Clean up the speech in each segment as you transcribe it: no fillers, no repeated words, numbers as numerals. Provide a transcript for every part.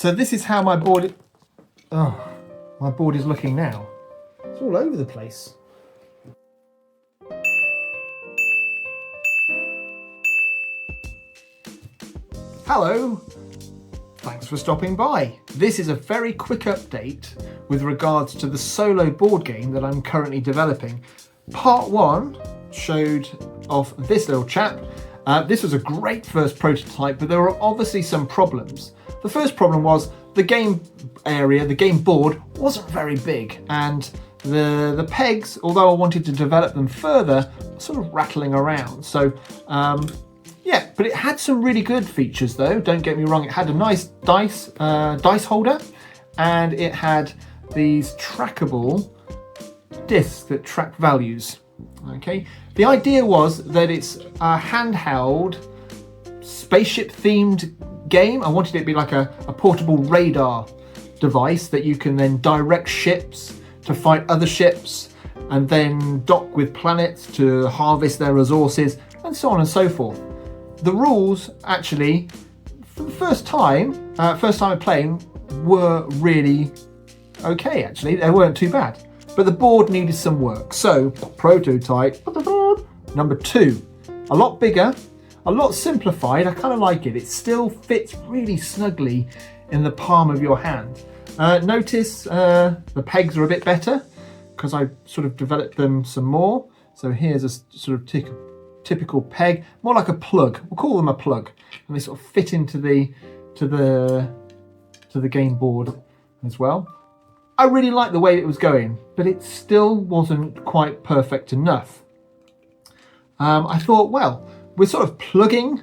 So this is how my board is looking now. It's all over the place. Hello, thanks for stopping by. This is a very quick update with regards to the solo board game that I'm currently developing. Part 1 showed off this little chap. This was a great first prototype, but there were obviously some problems. The first problem was the game area, the game board, wasn't very big, and the pegs, although I wanted to develop them further, were sort of rattling around. So yeah, but it had some really good features though, don't get me wrong. It had a nice dice holder, and it had these trackable discs that track values. Okay, the idea was that it's a handheld spaceship themed game. I wanted it to be like a portable radar device that you can then direct ships to fight other ships and then dock with planets to harvest their resources and so on and so forth. The rules actually, for the first time of playing, were really okay actually. They weren't too bad. But the board needed some work. So, prototype number 2. A lot bigger, a lot simplified. I kind of like it. It still fits really snugly in the palm of your hand. Notice the pegs are a bit better because I sort of developed them some more. So here's a sort of typical peg, more like a plug. We'll call them a plug, and they sort of fit into the game board as well. I really liked the way it was going, but it still wasn't quite perfect enough. I thought, well, we're sort of plugging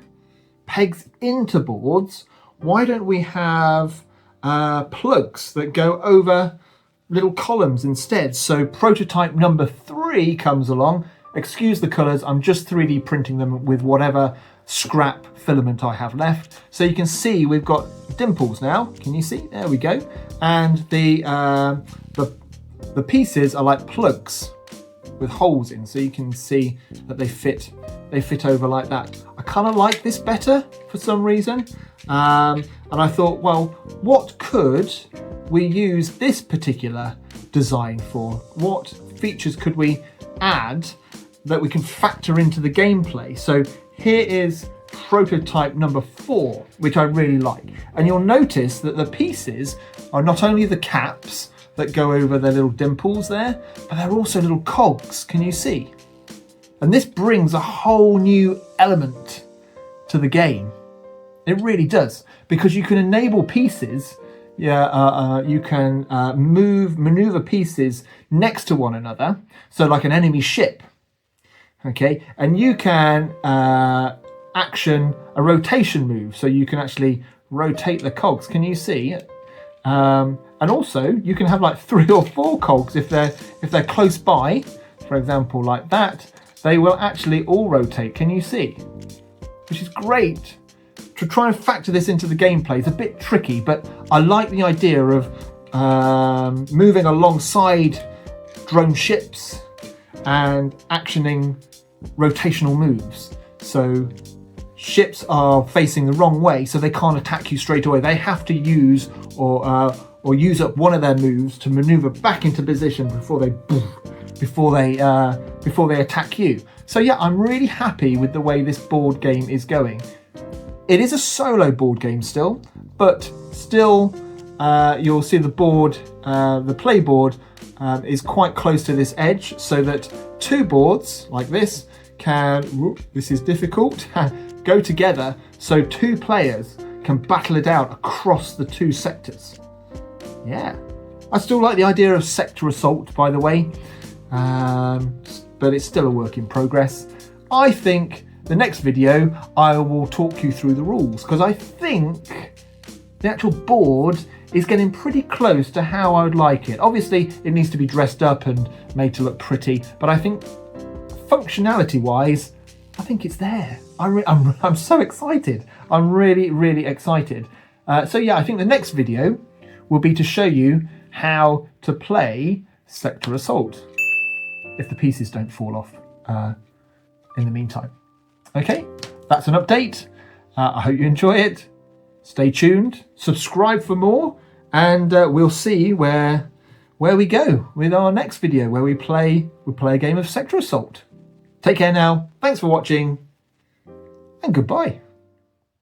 pegs into boards. Why don't we have plugs that go over little columns instead? So prototype number 3 comes along. Excuse the colours, I'm just 3D printing them with whatever scrap filament I have left. So you can see we've got dimples now. Can you see? There we go. And the pieces are like plugs with holes in, so you can see that they fit over like that. I kind of like this better for some reason. And I thought, well, what could we use this particular design for? What features could we add that we can factor into the gameplay? So here is prototype number 4, which I really like. And you'll notice that the pieces are not only the caps that go over the little dimples there, but they're also little cogs. Can you see? And this brings a whole new element to the game. It really does, because you can enable pieces. You can maneuver pieces next to one another. So like an enemy ship. Okay, and you can action a rotation move, so you can actually rotate the cogs. Can you see? And also you can have like 3 or 4 cogs if they're close by, for example, like that. They will actually all rotate. Can you see? Which is great. To try and factor this into the gameplay is a bit tricky, but I like the idea of moving alongside drone ships and actioning rotational moves. So ships are facing the wrong way, so they can't attack you straight away. They have to use or use up one of their moves to maneuver back into position before they attack you. So yeah, I'm really happy with the way this board game is going. It is a solo board game still, but still you'll see the board, the play board is quite close to this edge, so that 2 boards like this can, this is difficult, go together so 2 players can battle it out across the 2 sectors. Yeah, I still like the idea of sector assault, by the way, but it's still a work in progress. I think the next video I will talk you through the rules, because I think the actual board is getting pretty close to how I would like it. Obviously it needs to be dressed up and made to look pretty, but I think functionality wise, I think it's there. I'm so excited. I'm really excited. So yeah, I think the next video will be to show you how to play Sector Assault if the pieces don't fall off in the meantime. Okay, that's an update. I hope you enjoy it. stay tuned, subscribe for more, and we'll see where we go with our next video, where we play a game of Sector Assault. Take care now, thanks for watching, and goodbye.